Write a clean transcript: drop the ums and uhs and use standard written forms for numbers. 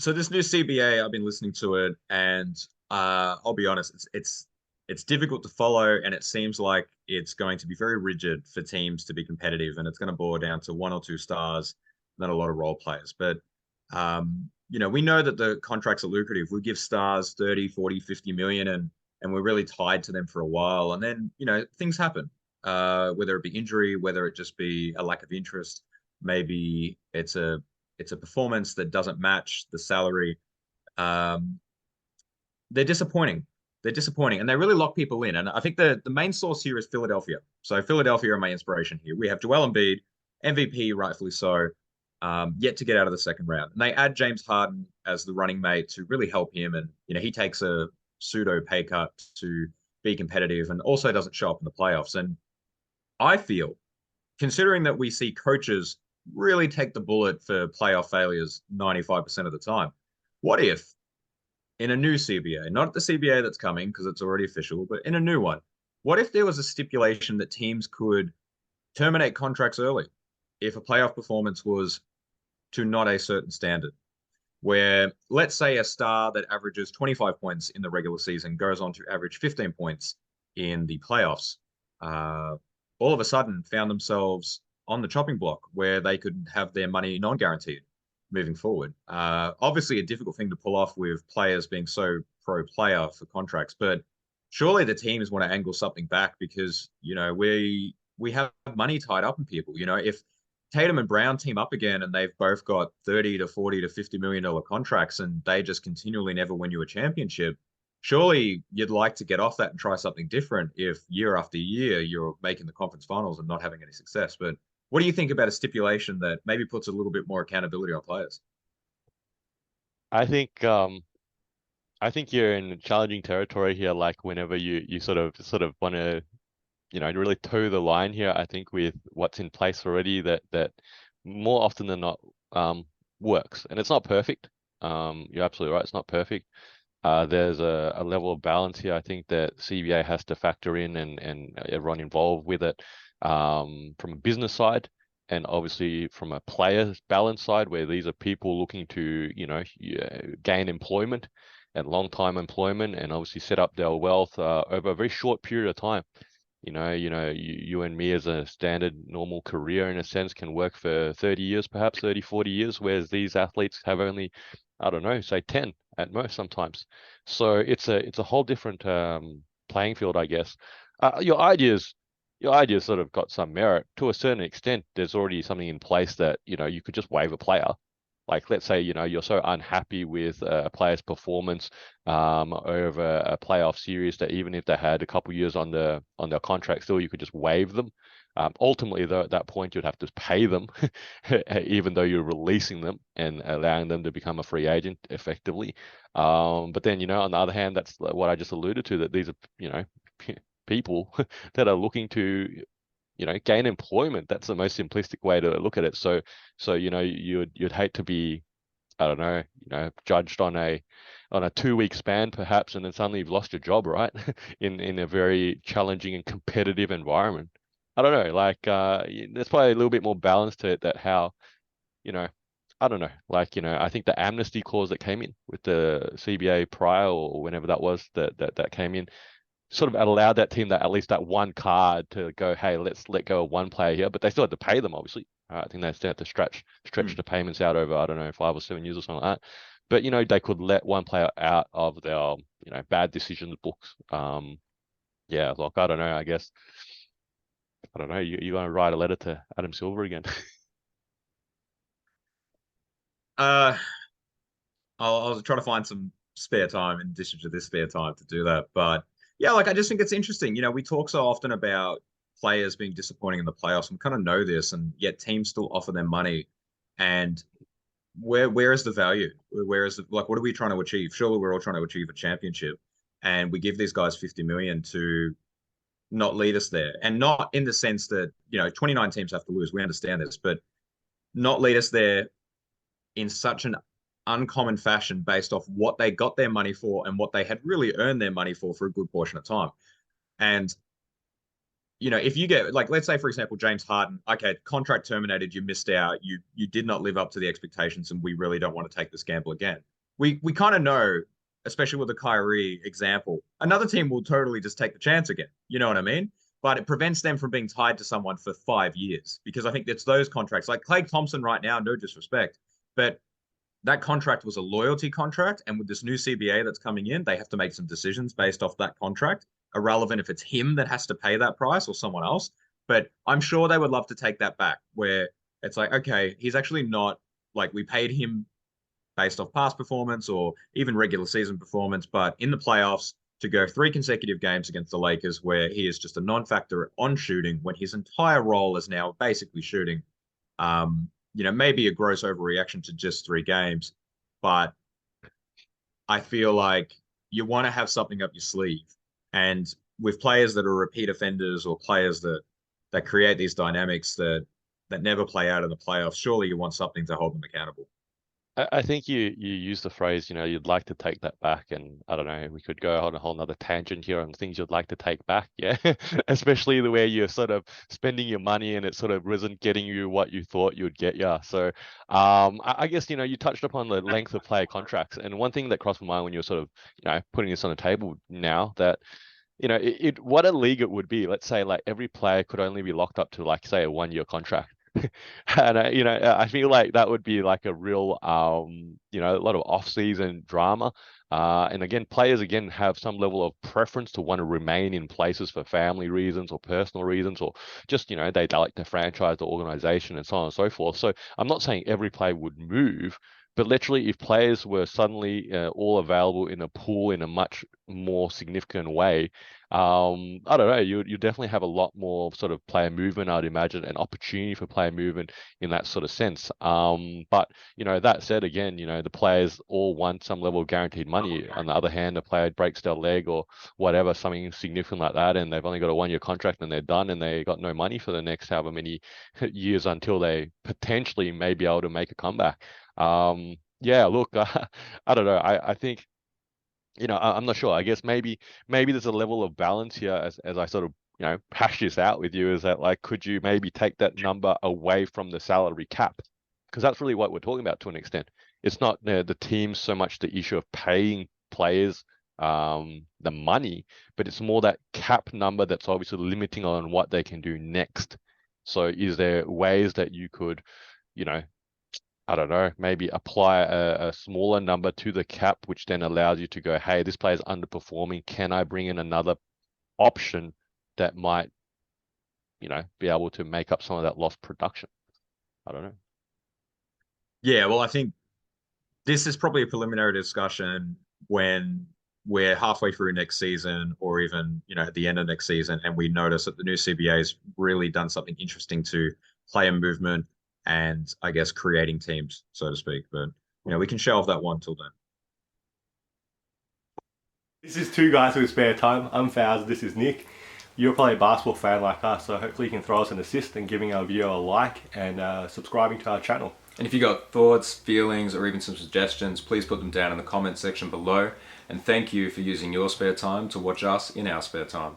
So this new CBA, I've been listening to it, and I'll be honest, it's difficult to follow, and it seems like it's going to be very rigid for teams to be competitive, and it's going to boil down to one or two stars, not a lot of role players. But we know that the contracts are lucrative. We give stars 30, 40, 50 million, and we're really tied to them for a while. And then, things happen, whether it be injury, whether it just be a lack of interest, maybe it's a performance that doesn't match the salary. Um, they're disappointing. They're disappointing, and they really lock people in. And I think the main source here is Philadelphia. So Philadelphia are my inspiration here. We have Joel Embiid, MVP, rightfully so, yet to get out of the second round. And they add James Harden as the running mate to really help him. And he takes a pseudo pay cut to be competitive, and also doesn't show up in the playoffs. And I feel, considering that we see coaches really take the bullet for playoff failures 95% of the time, what if in a new CBA, not the CBA that's coming because it's already official, but in a new one, what if there was a stipulation that teams could terminate contracts early if a playoff performance was to not a certain standard? Where, let's say, a star that averages 25 points in the regular season goes on to average 15 points in the playoffs, all of a sudden found themselves on the chopping block where they could have their money non-guaranteed moving forward. Obviously, a difficult thing to pull off with players being so pro-player for contracts, but surely the teams want to angle something back because we have money tied up in people. If Tatum and Brown team up again and they've both got 30 to 40 to $50 million contracts and they just continually never win you a championship, surely you'd like to get off that and try something different if year after year you're making the conference finals and not having any success. But what do you think about a stipulation that maybe puts a little bit more accountability on players? I think I think you're in challenging territory here. Like whenever you sort of want to really toe the line here. I think with what's in place already that more often than not works, and it's not perfect. You're absolutely right. It's not perfect. There's a level of balance here. I think that CBA has to factor in and everyone involved with it from a business side and obviously from a player balance side, where these are people looking to gain employment and long time employment and obviously set up their wealth over a very short period of time. You and me as a standard normal career in a sense can work for 30 years, perhaps 30, 40 years, whereas these athletes have only, I don't know, say 10 at most sometimes. So it's a whole different playing field, I guess. Your ideas sort of got some merit to a certain extent. There's already something in place that you could just waive a player. Like let's say you're so unhappy with a player's performance over a playoff series that even if they had a couple years on their contract, still you could just waive them. Ultimately, though, at that point you'd have to pay them, even though you're releasing them and allowing them to become a free agent effectively. But then on the other hand, that's what I just alluded to, that these are people that are looking to gain employment. That's the most simplistic way to look at it. So you'd hate to be, I don't know, judged on a 2 week span perhaps, and then suddenly you've lost your job, right? in a very challenging and competitive environment. I don't know, like there's probably a little bit more balance to it, that how, I don't know, like, I think the amnesty clause that came in with the CBA prior or whenever that was that came in sort of allowed that team that at least that one card to go, hey, let's let go of one player here, but they still had to pay them, obviously. I think they still had to stretch the payments out over, I don't know, 5 or 7 years or something like that. But they could let one player out of their bad decisions books. Yeah, look, I don't know. I guess I don't know. You want to write a letter to Adam Silver again? Uh, I'll try to find some spare time in addition to this spare time to do that. But yeah, like I just think it's interesting. We talk so often about players being disappointing in the playoffs. We kind of know this, and yet teams still offer them money. And where is the value? Where is what are we trying to achieve? Surely we're all trying to achieve a championship, and we give these guys 50 million to not lead us there, and not in the sense that 29 teams have to lose. We understand this, but not lead us there in such an uncommon fashion based off what they got their money for and what they had really earned their money for a good portion of time. And if you get, like, let's say for example James Harden, okay, contract terminated, you missed out, you did not live up to the expectations, and we really don't want to take this gamble again. we kind of know, especially with the Kyrie example, another team will totally just take the chance again. You know what I mean? But it prevents them from being tied to someone for 5 years because I think it's those contracts like Klay Thompson right now, no disrespect, but that contract was a loyalty contract. And with this new CBA that's coming in, they have to make some decisions based off that contract, irrelevant if it's him that has to pay that price or someone else. But I'm sure they would love to take that back, where it's like, okay, he's actually not like we paid him based off past performance or even regular season performance, but in the playoffs to go 3 consecutive games against the Lakers where he is just a non-factor on shooting when his entire role is now basically shooting. Maybe a gross overreaction to just 3 games, but I feel like you want to have something up your sleeve. And with players that are repeat offenders or players that create these dynamics that never play out in the playoffs, surely you want something to hold them accountable. I think you use the phrase, you'd like to take that back, and I don't know, we could go on a whole nother tangent here on things you'd like to take back, yeah. Especially the way you're sort of spending your money and it sort of isn't getting you what you thought you'd get, yeah. So I guess you touched upon the length of player contracts, and one thing that crossed my mind when you're sort of putting this on the table now that what a league it would be. Let's say like every player could only be locked up to like say a 1 year contract. And I feel like that would be like a real a lot of off-season drama. And again, players again have some level of preference to want to remain in places for family reasons or personal reasons, or just they like to franchise the organization and so on and so forth. So I'm not saying every player would move, but literally if players were suddenly all available in a pool in a much more significant way, I don't know, you definitely have a lot more sort of player movement, I'd imagine, an opportunity for player movement in that sort of sense. But that said, again, the players all want some level of guaranteed money. On the other hand, the player breaks their leg or whatever, something significant like that, and they've only got a 1 year contract and they're done and they got no money for the next however many years until they potentially may be able to make a comeback. Yeah, look, I don't know. I think I'm not sure. I guess maybe there's a level of balance here as I sort of hash this out with you. Is that like could you maybe take that number away from the salary cap? Because that's really what we're talking about to an extent. It's not the team so much the issue of paying players the money, but it's more that cap number that's obviously limiting on what they can do next. So is there ways that you could, you know, I don't know, maybe apply a smaller number to the cap, which then allows you to go, hey, this player's underperforming. Can I bring in another option that might, be able to make up some of that lost production? I don't know. Yeah, well, I think this is probably a preliminary discussion when we're halfway through next season or even, at the end of next season, and we notice that the new CBA has really done something interesting to player movement and I guess creating teams, so to speak. But, we can shelve that one till then. This is Two Guys with Spare Time. I'm Faz, this is Nick. You're probably a basketball fan like us, so hopefully you can throw us an assist in giving our video a like and subscribing to our channel. And if you got thoughts, feelings, or even some suggestions, please put them down in the comment section below. And thank you for using your spare time to watch us in our spare time.